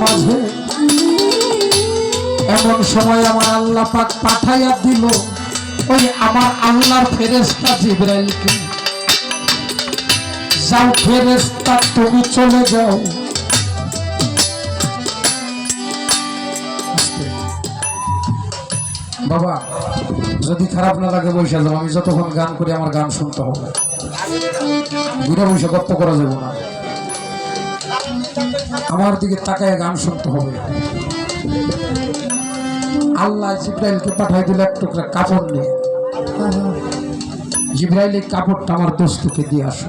মাঝে এমন সময় আমার আল্লাহ পাক পাঠাইয়া দিল ওই আমার আল্লাহর ফেরেশতা জিবরাইলকে, যাও ফেরেশতা তুমি চলে যাও। বাবা যদি খারাপ না লাগে বসে যাও, আমি যতক্ষণ গান করি আমার গান শুনতে হবে, ঘুরে বসে গপ্প করা যাবে না, আমার দিকে তাকায় গান শুনতে হবে। আল্লাহ জিবরাইলকে পাঠাই দিল এক টুকরা কাপড় নিয়ে, জিবরাইল এই কাপড়টা আমার দোস্তকে দিয়ে আসো।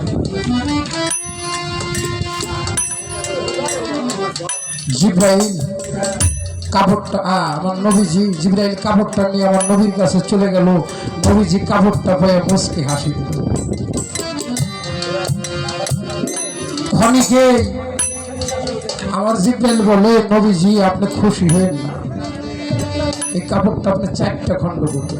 জিবরাইল কাপড়টা আমার নবীজি জিবরাইল কাপড়টা নিয়ে আমার নবীর কাছে চলে গেল। নবীজি কাপড়টা পেয়ে মুচকি হাসি দিল। ক্ষণিকে আমার জিবরাইল বলে, নবীজি আপনি খুশি হয়েন না, এই কাপড়টা আপনি 4টা খণ্ড করতে।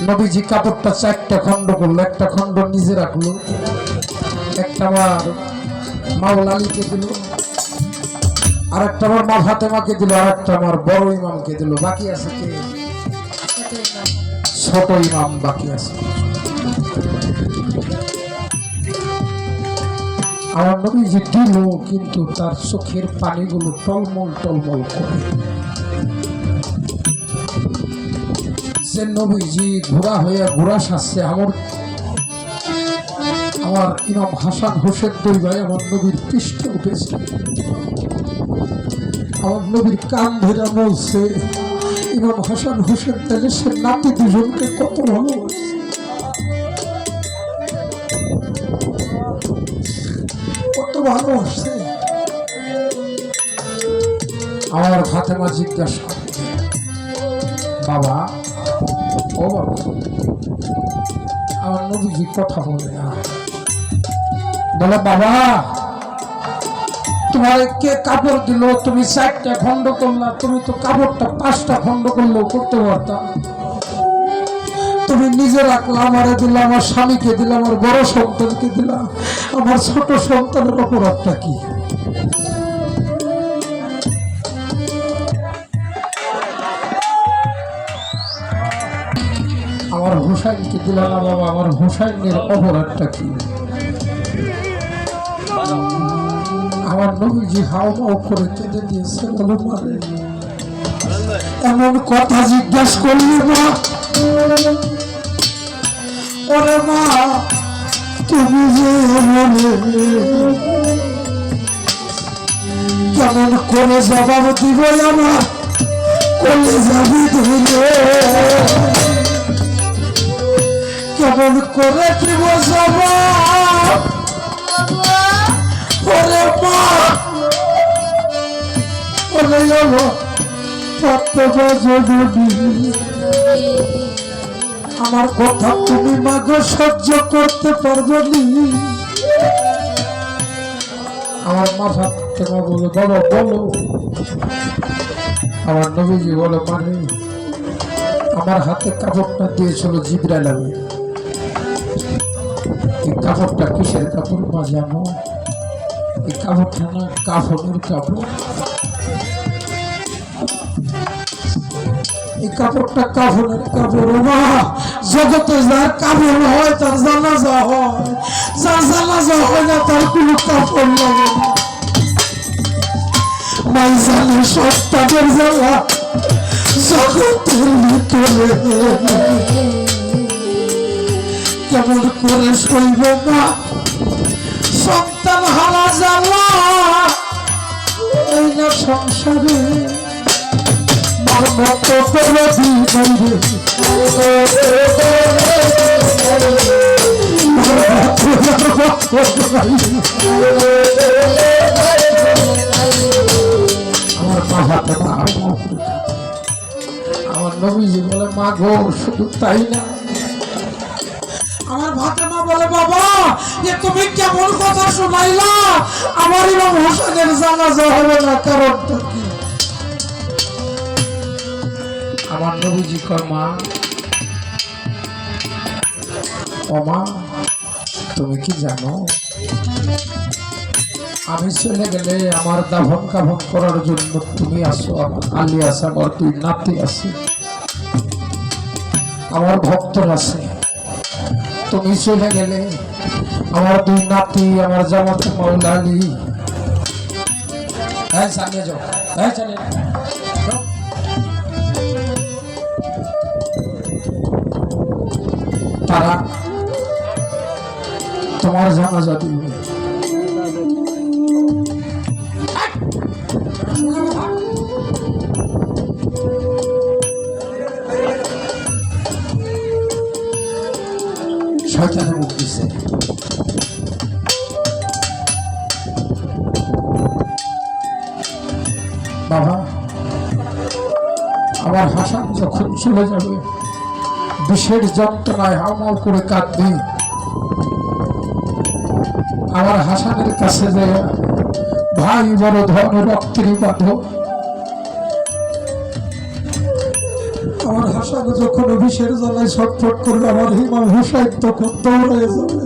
নবীজি কাপড়টা 4টা খণ্ড করলো, একটা খণ্ড নিজে রাখলো, একটা আমার মাওলা আলীকে দিল, আর একটা আমার মা ফাতেমাকে দিল, আর একটা আমার বড় ইমামকে দিল। বাকি আছে কে? ছোট ইমাম বাকি আছে। আমার নবীজি দিল, কিন্তু তার চোখের পানিগুলো টলমল টলমল করে। সে নবীজি ঘোড়া হয়ে ঘোড়া সাজছে। আমার ইমাম হাসান হোসেন দুই ভাই আমার নবীর পৃষ্ঠে উঠেছে। আমার নবীর কান ধরে বলছে, ইমাম হাসান হোসেন তাহলে সে নাতি দুজনকে কত ভালোবাসে। ভালোবাসছে। আমার ফাতেমা জিজ্ঞাসা, বাবা ও বাবা, আমার নবীজি কথা বলে না, বলে বাবা তোমার কে কাপড় দিল, তুমি 4টা খণ্ড করলা, তুমি তো কাপড়টা 5টা খণ্ড করলেও করতে পারতাম, তুমি নিজে রাখলা, আমারে দিলা, আমার স্বামীকে দিলা, আমার বড় সন্তানকে দিলা, আমার ছোট সন্তানের অপরাধটা কি? আমার হুসাইনকে দিলা না বাবা, আমার হুসাইনের অপরাধটা কি? আমার নবীজি হাও মাও করে কেঁদে দিয়েছে। বলো মানে এমন কথা জিজ্ঞাসা করলি মা? ওরে মা তুমি যে কেমন করে জবাব দিব আমার কলিজাবি ধরে, কেমন করে দিব জবাব? ওরে মা ওরে যাবো আমার কথা তুমি মাগো সহ্য করতে পারবে নি? আমার মা ফাতেমা বলে, বাবা বলো। আমার নবীজি বলে, মানে আমার হাতে কাপড়টা দিয়েছিল জিবরাইল আলাইহিস সালাম, এই কাপড়টা কিসের কাপড় মা জানো? এই কাপড়টা না কাফনের কাপড়। এই কাপড়টা কাফনের কাপড়। মা জগতে যার কাফন হয় তার জানাজা হয়, যার জানাজা হয় না তার কোনো কাপড় লাগে না। মাই জানে সত্তাদের জ্বালা জগতের ভিতরে কেমন করে সইব মা সন্তান হারা জ্বালা, এই না সংসারে আমার নবীজি বলে, মা গো শুধু তাই না, আমার ফাতেমা বলে, বাবা যে তুমি কেমন কথা শোনাইলা, আমার ইমাম হোসেনের জানাজা হবে না, কারণটা কি? আমার নবীজি কয়, মা ও মা তুমি কি জানো আমি চলে গেলে আমার দাফন কাফন করার জন্য তুমি আসো, আমার আলী আছে, আমার দুই নাতি আছে, আমার ভক্তর আছে। তুমি চলে গেলে আমার দুই নাতি, আমার জামাতে মাওলা আলী, হ্যাঁ চালিয়ে যাও, হ্যাঁ চালিয়ে যাও। তারা তোমার জানাজা দিবে। শয়তানে মুখ দিছে। বাবা, আমার হাসান যখন চলে যাবে বিষের যন্ত্রণায় হামাল করে কাঁদবে, আমার হাসানের কাছে যে ভাই বড় ধন রক্তেরই বাঁধব, আমার হাসান যখন বিষের জ্বালায় ছটফট করবে, আমার ইমাম হুসাইন তখন দৌড়ে যাবে,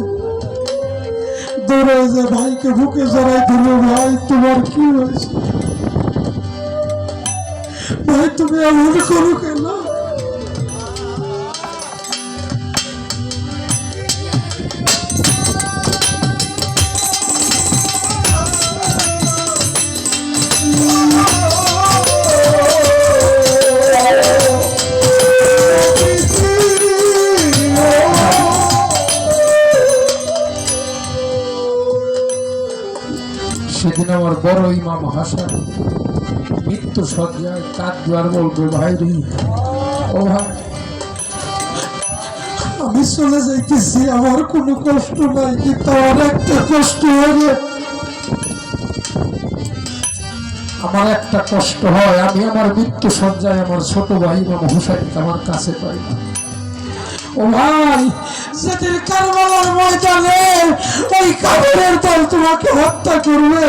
দৌড়ে যে ভাইকে বুকে জড়াই দিল, ভাই তোমার কি হয়েছে, ভাই তুমি এমন করো কেন? সেদিন আমার বড় ইমাম হাসান মৃত্যু সজ্জায় কাঁদবে আর বলবে, ভাই রে, ও ভাই আমি চলে যাইতেছি, আমার কোনো কষ্ট নাই, কিন্তু আমার একটা কষ্ট হবে, আমার একটা কষ্ট হয়, আমি আমার মৃত্যু সজ্জায় আমার ছোট ভাই ইমাম হুসাইনকে আমার কাছে পাই না। ও ভাই, সেদিন কারবালার ময়দানে ওই কাফেরের দল তোমাকে হত্যা করবে,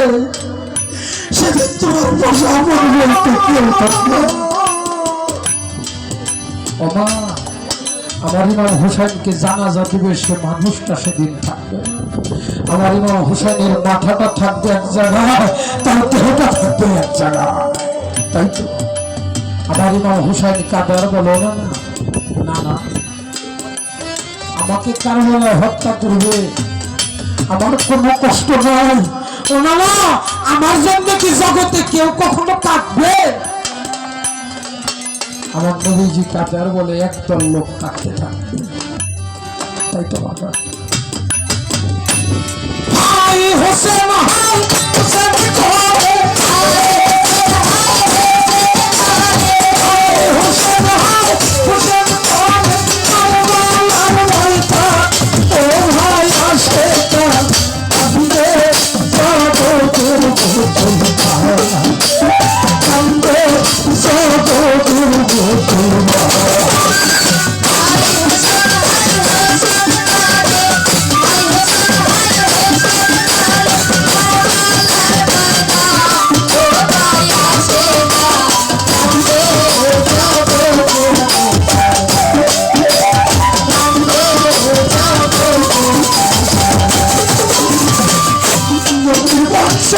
সেদিন তোমার বসা আপন বলতে কেউ থাকবে। ও মা, আমার ইমাম হুসাইনকে জানাজা দিবে সে মানুষটা সেদিন থাকবে, আমার ইমাম হুসাইনের মাথাটা থাকবে এক জায়গায়, তার দেহটা থাকবে এক জায়গায়, তাই তো আমার ইমাম হুসাইন কাদার বলো না, না না, আমাকে কারবালায় হত্যা করবে, আমার কোনো কষ্ট নাই, ও না, আমার জন্য কি জগতে কেউ কখনো কাঁদবে? আমার নবীজি কাঁদার বলে একদল লোক কাঁদতে থাকবে, তাই তো বাবা। ভাই হোসেন, ভাই হোসেন ঘরে, হোসেন হোসেন ঘরে, কারবালার ময়দা, ও ভাই আসে কাঁদবে, জগতের বোঝল কান্দে, জগতের বোঝল। নবীর বংশ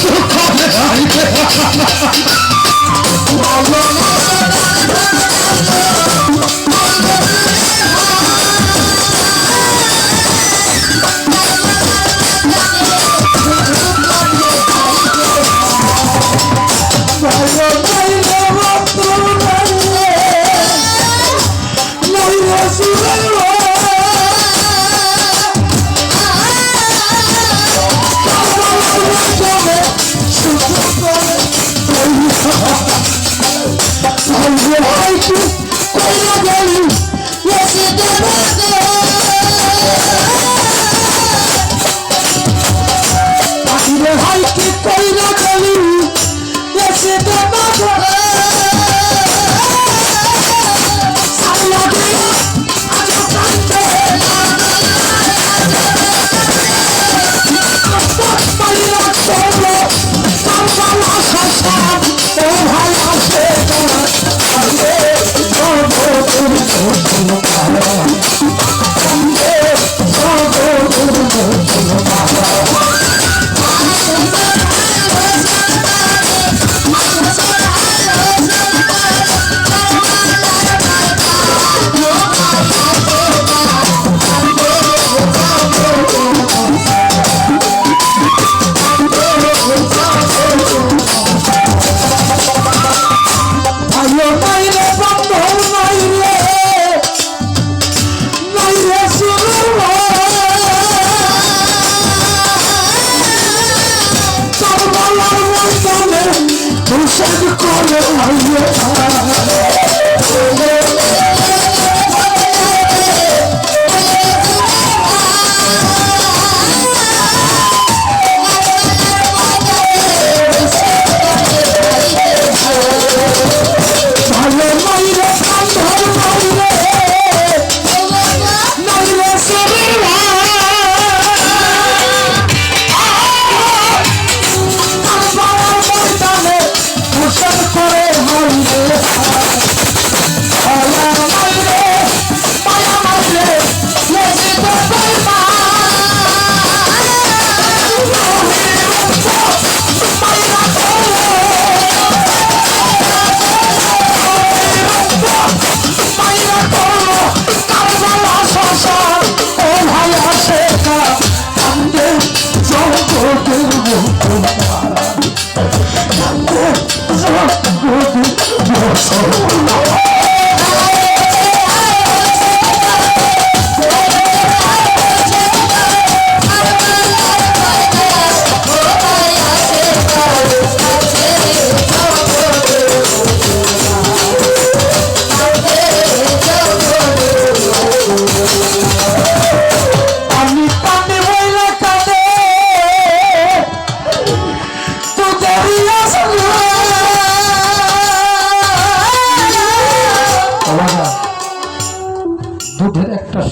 শুধু কবে আইবে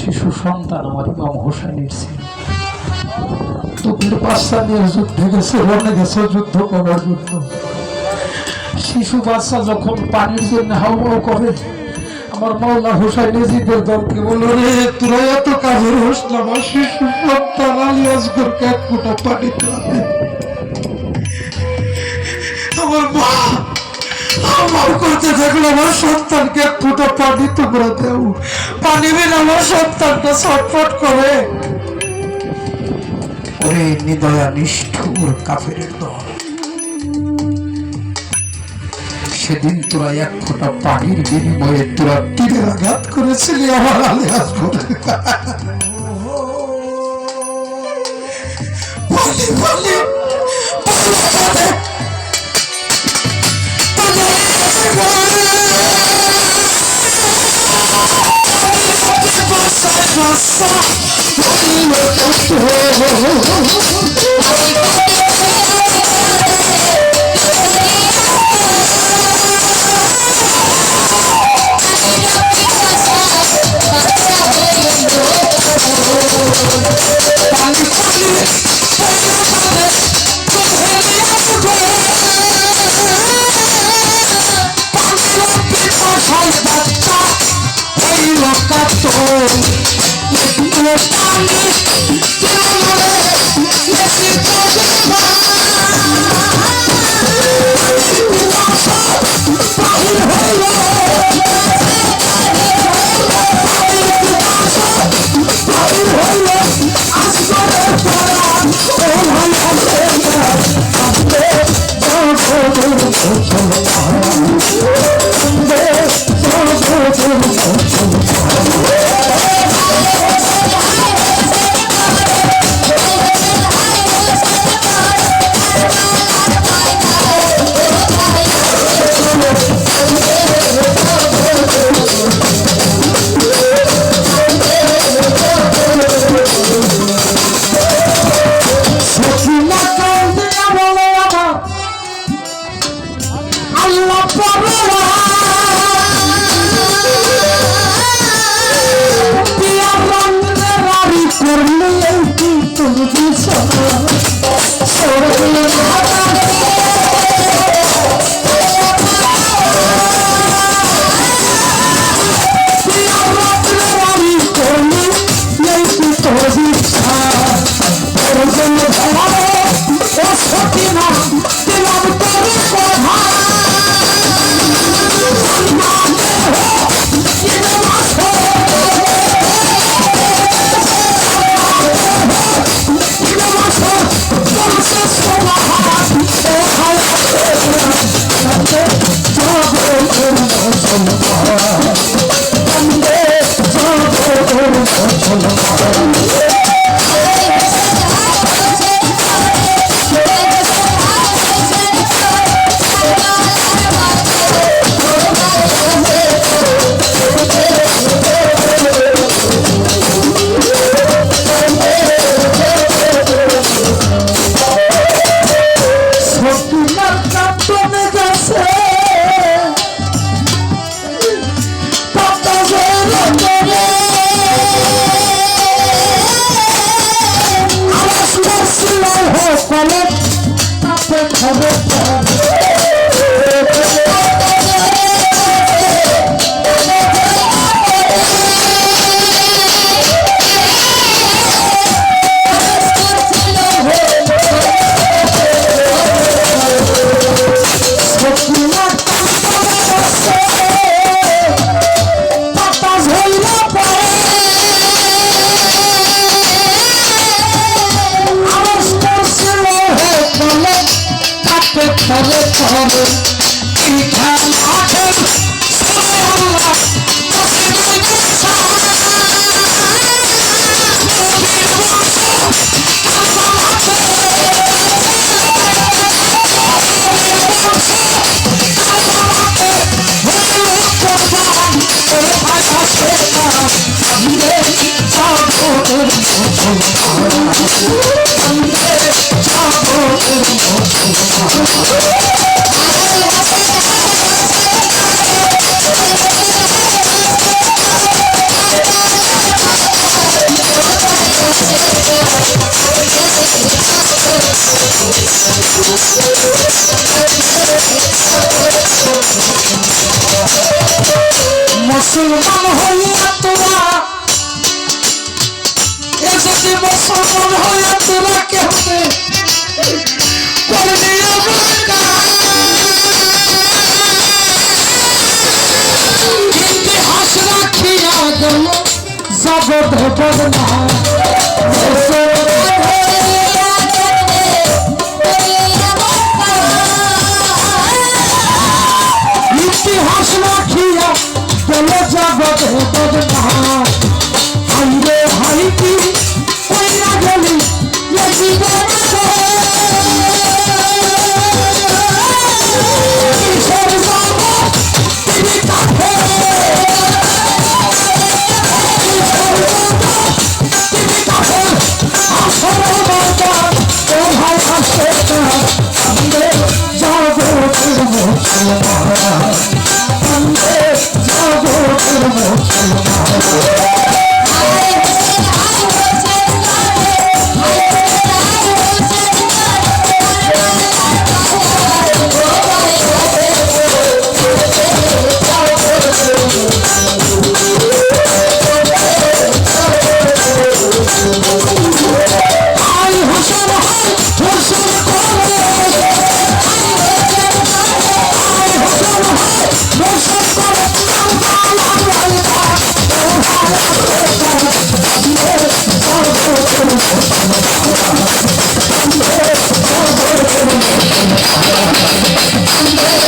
শিশু সন্তান আমার ইমাম হোসেনের ছিল। দুধের বাচ্চা নিয়ে যুদ্ধে গেছে, রনে গেছে যুদ্ধ করার জন্য। শিশু বাচ্চা যখন পানির জন্য হাওয়া করে, আমার মাওলা হোসেন জিদের দলকে বলল, রে তোরা এত কাজের হোস না, আমার শিশু সন্তান আলী আসগরকে এক ফোঁটা পানি খাবে। আমার মা আমার করতে থাকলে আমার সন্তানকে এক ফোঁটা পানি তোমরা দেও, পানি বিনা আমার সন্তানটা ছটফট করে। ওরে নিদয়া নিষ্ঠুর কাফেরের দল, সেদিন তোরা এক ফোঁটা পানির বিনিময়ে তোরা তীরের আঘাত করেছিলি আমার আলী আসগর। মুসলমান হইয়া তোরা এসেছি, মুসলমান হইয়া তোরা কেমনে করবি ইতিহাস রাখিয়া গেল জগৎ বদনা ইতিহাস রাখিয়া গেল জগৎ বদনা হাইরে হাইতি কইরা গেলি জীবন I'm